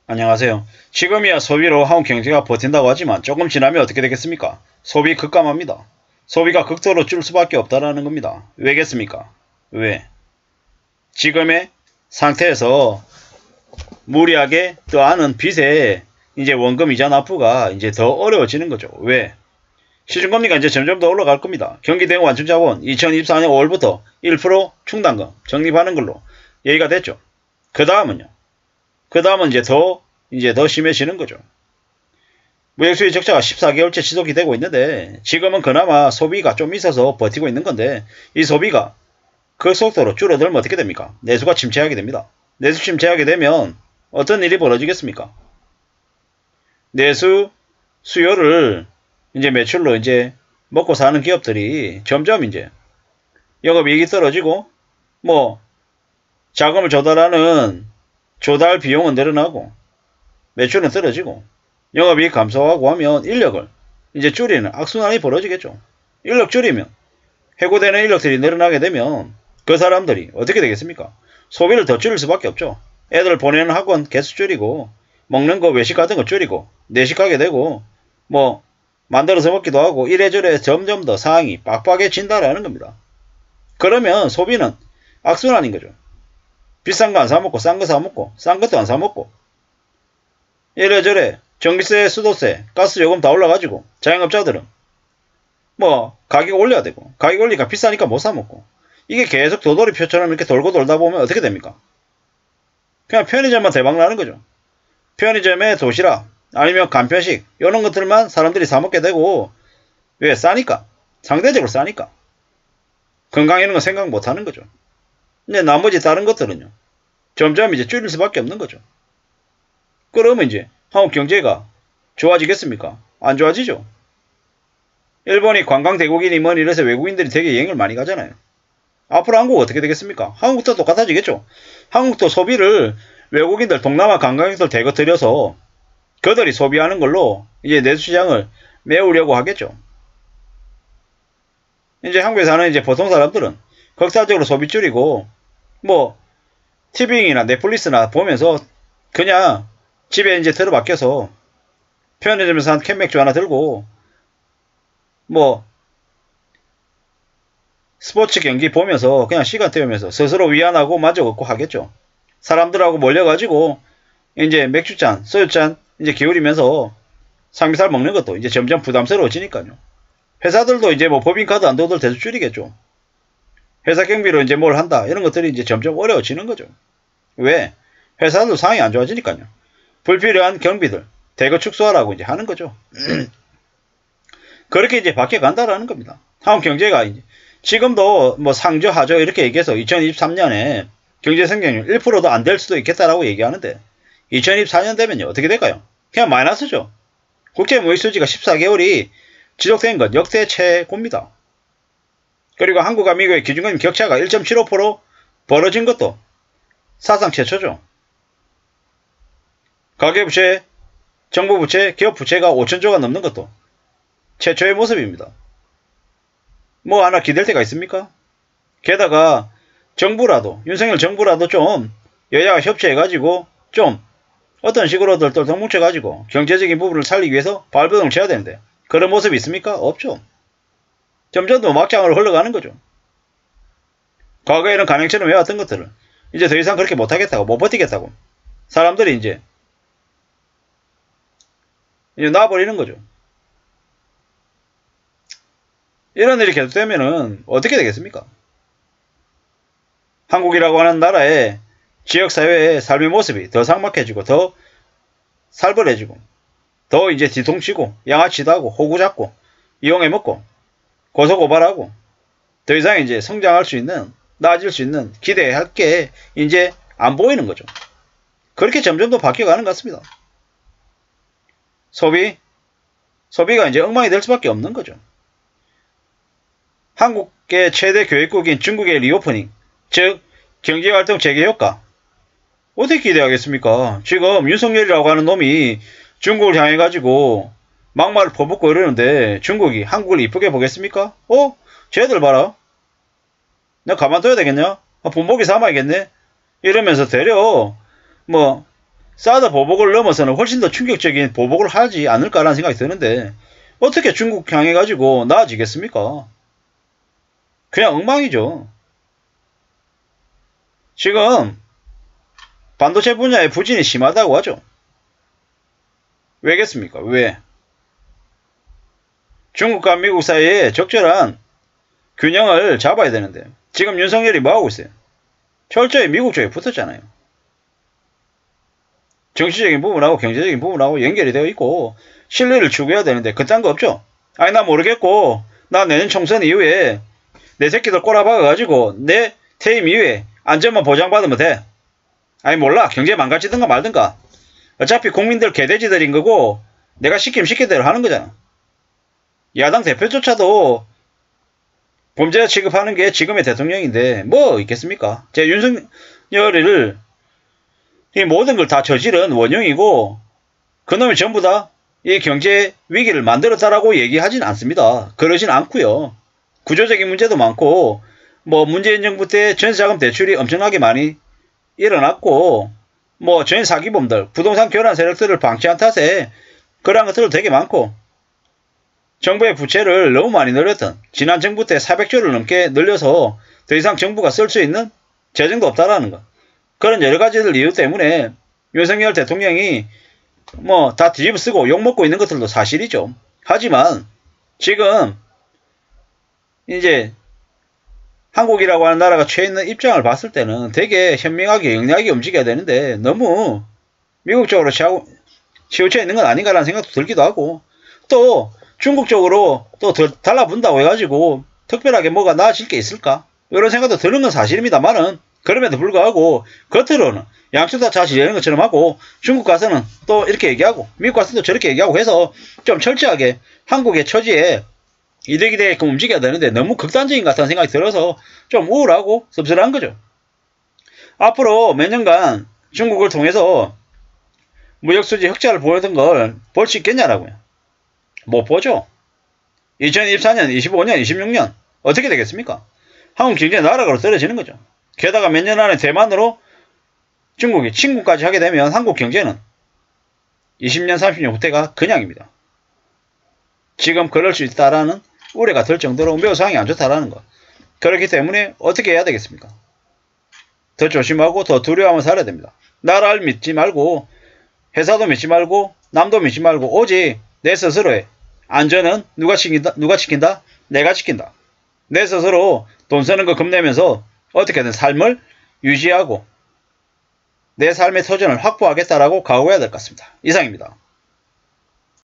안녕하세요. 지금이야 소비로 한국 경제가 버틴다고 하지만 조금 지나면 어떻게 되겠습니까? 소비 급감합니다. 소비가 극도로 줄 수밖에 없다라는 겁니다. 왜겠습니까? 왜? 지금의 상태에서 무리하게 더하는 빚에 이제 원금 이자 납부가 이제 더 어려워지는 거죠. 왜? 시중금리가 이제 점점 더 올라갈 겁니다. 경기대응 완충자본 2024년 5월부터 1% 충당금 적립하는 걸로 얘기가 됐죠. 그 다음은 이제 더 심해지는 거죠. 무역수지 적자가 14개월째 지속이 되고 있는데 지금은 그나마 소비가 좀 있어서 버티고 있는 건데 이 소비가 그 속도로 줄어들면 어떻게 됩니까? 내수가 침체하게 됩니다. 내수 침체하게 되면 어떤 일이 벌어지겠습니까? 내수 수요를 이제 매출로 이제 먹고 사는 기업들이 점점 이제 영업이익이 떨어지고 뭐 자금을 조달하는 조달 비용은 늘어나고 매출은 떨어지고 영업이익 감소하고 하면 인력을 이제 줄이는 악순환이 벌어지겠죠. 인력 줄이면 해고되는 인력들이 늘어나게 되면 그 사람들이 어떻게 되겠습니까? 소비를 더 줄일 수밖에 없죠. 애들 보내는 학원 개수 줄이고 먹는 거 외식 같은 거 줄이고 내식하게 되고 뭐 만들어서 먹기도 하고 이래저래 점점 더 상황이 빡빡해진다라는 겁니다. 그러면 소비는 악순환인 거죠. 비싼 거 안 사먹고 싼 거 사먹고 싼 것도 안 사먹고 이래저래 전기세, 수도세, 가스요금 다 올라가지고 자영업자들은 뭐 가격 올려야 되고 가격 올리니까 비싸니까 못 사먹고 이게 계속 도돌이표처럼 이렇게 돌고 돌다 보면 어떻게 됩니까? 그냥 편의점만 대박 나는 거죠. 편의점에 도시락 아니면 간편식 이런 것들만 사람들이 사먹게 되고 왜? 싸니까. 상대적으로 싸니까. 건강 이런 거 생각 못 하는 거죠. 근데 나머지 다른 것들은요. 점점 이제 줄일 수밖에 없는 거죠. 그러면 이제 한국 경제가 좋아지겠습니까? 안 좋아지죠. 일본이 관광 대국이니 뭐니 이래서 외국인들이 되게 여행을 많이 가잖아요. 앞으로 한국 어떻게 되겠습니까? 한국도 똑같아지겠죠. 한국도 소비를 외국인들 동남아 관광객들 대거 들여서 그들이 소비하는 걸로 이제 내수시장을 메우려고 하겠죠. 이제 한국에 사는 이제 보통 사람들은 극단적으로 소비 줄이고 뭐 티빙이나 넷플릭스나 보면서 그냥 집에 이제 들어박혀서 편의점에서 한 캔맥주 하나 들고 뭐 스포츠 경기 보면서 그냥 시간 때우면서 스스로 위안하고 만족 얻고 하겠죠. 사람들하고 몰려가지고 이제 맥주잔, 소주잔 이제 기울이면서 삼겹살 먹는 것도 이제 점점 부담스러워지니까요. 회사들도 이제 뭐 법인카드 안도들 대수 줄이겠죠. 회사 경비로 이제 뭘 한다 이런 것들이 이제 점점 어려워지는 거죠. 왜? 회사도 상황이 안 좋아지니까요. 불필요한 경비들 대거 축소하라고 이제 하는 거죠. 그렇게 이제 바뀌어 간다라는 겁니다. 한국 경제가 이제 지금도 뭐 상저 하저 이렇게 얘기해서 2023년에 경제 성장률 1%도 안 될 수도 있겠다라고 얘기하는데 2024년 되면요 어떻게 될까요? 그냥 마이너스죠. 국제 무역 수지가 14개월이 지속된 건 역대 최고입니다. 그리고 한국과 미국의 기준금리 격차가 1.75% 벌어진 것도 사상 최초죠. 가계부채, 정부부채, 기업부채가 5천조가 넘는 것도 최초의 모습입니다. 뭐 하나 기댈 데가 있습니까? 게다가 정부라도 윤석열 정부라도 좀 여야가 협치해가지고 좀 어떤 식으로들 똘똘 뭉쳐가지고 경제적인 부분을 살리기 위해서 발버둥을 쳐야 되는데 그런 모습이 있습니까? 없죠. 점점 더 막장으로 흘러가는 거죠. 과거에는 간행처럼 해왔던 것들을 이제 더 이상 그렇게 못하겠다고 못 버티겠다고 사람들이 이제 놔버리는 거죠. 이런 일이 계속되면은 어떻게 되겠습니까? 한국이라고 하는 나라의 지역사회의 삶의 모습이 더 삭막해지고 더 살벌해지고 더 이제 뒤통치고 양아치도 하고 호구 잡고 이용해 먹고 고소고발하고 더 이상 이제 성장할 수 있는 나아질 수 있는 기대할 게 이제 안 보이는 거죠. 그렇게 점점 더 바뀌어가는 것 같습니다. 소비가 이제 엉망이 될 수밖에 없는 거죠. 한국의 최대 교역국인 중국의 리오프닝, 즉 경제활동 재개효과 어떻게 기대하겠습니까? 지금 윤석열이라고 하는 놈이 중국을 향해 가지고 막말을 퍼붓고 이러는데 중국이 한국을 이쁘게 보겠습니까? 쟤들 봐라. 내가 가만둬야 되겠냐? 본보기 삼아야겠네? 이러면서 되려 뭐 사드 보복을 넘어서는 훨씬 더 충격적인 보복을 하지 않을까라는 생각이 드는데 어떻게 중국 향해 가지고 나아지겠습니까? 그냥 엉망이죠. 지금 반도체 분야의 부진이 심하다고 하죠. 왜겠습니까? 왜? 중국과 미국 사이에 적절한 균형을 잡아야 되는데 지금 윤석열이 뭐하고 있어요? 철저히 미국 쪽에 붙었잖아요. 정치적인 부분하고 경제적인 부분하고 연결이 되어 있고 신뢰를 추구해야 되는데 그딴 거 없죠. 아니 나 모르겠고 나 내년 총선 이후에 내 새끼들 꼬라박아가지고 내 퇴임 이후에 안전만 보장받으면 돼. 아니 몰라 경제 망가지든가 말든가 어차피 국민들 개돼지들인 거고 내가 시키면 시킨 대로 하는 거잖아. 야당 대표조차도 범죄자 취급하는 게 지금의 대통령인데 뭐 있겠습니까? 제 윤석열을 이 모든 걸 다 저지른 원흉이고 그놈이 전부 다 이 경제 위기를 만들었다라고 얘기하진 않습니다. 그러진 않고요. 구조적인 문제도 많고 뭐 문재인 정부 때 전세자금 대출이 엄청나게 많이 일어났고 뭐 전 사기범들 부동산 교란 세력들을 방치한 탓에 그러한 것들도 되게 많고 정부의 부채를 너무 많이 늘렸던 지난 정부 때 400조를 넘게 늘려서 더 이상 정부가 쓸 수 있는 재정도 없다라는 것. 그런 여러 가지들 이유 때문에 윤석열 대통령이 뭐 다 뒤집어 쓰고 욕먹고 있는 것들도 사실이죠. 하지만 지금 이제 한국이라고 하는 나라가 처해 있는 입장을 봤을 때는 되게 현명하게 영리하게 움직여야 되는데 너무 미국 쪽으로 치우쳐 있는 건 아닌가라는 생각도 들기도 하고 또 중국 쪽으로 또 달라붙는다고 해가지고 특별하게 뭐가 나아질 게 있을까? 이런 생각도 드는 건 사실입니다만은 그럼에도 불구하고 겉으로는 양쪽 다 자신 있는 것처럼 하고 중국 가서는 또 이렇게 얘기하고 미국 가서는 또 저렇게 얘기하고 해서 좀 철저하게 한국의 처지에 이득이 되게끔 움직여야 되는데 너무 극단적인 것 같다는 생각이 들어서 좀 우울하고 씁쓸한 거죠. 앞으로 몇 년간 중국을 통해서 무역수지 흑자를 보였던 걸 볼 수 있겠냐라고요. 못 보죠. 2024년, 25년, 26년 어떻게 되겠습니까? 한국 경제 나락으로 떨어지는 거죠. 게다가 몇 년 안에 대만으로 중국이 침공까지 하게 되면 한국 경제는 20년, 30년 후퇴가 그냥입니다. 지금 그럴 수 있다라는 우려가 들 정도로 매우 상황이 안 좋다라는 것. 그렇기 때문에 어떻게 해야 되겠습니까? 더 조심하고 더 두려워하면서 살아야 됩니다. 나라를 믿지 말고 회사도 믿지 말고 남도 믿지 말고 오직 내 스스로의 안전은 누가 지킨다? 내가 지킨다. 내 스스로 돈 쓰는 거 겁내면서 어떻게든 삶을 유지하고 내 삶의 터전을 확보하겠다라고 각오해야 될 것 같습니다. 이상입니다.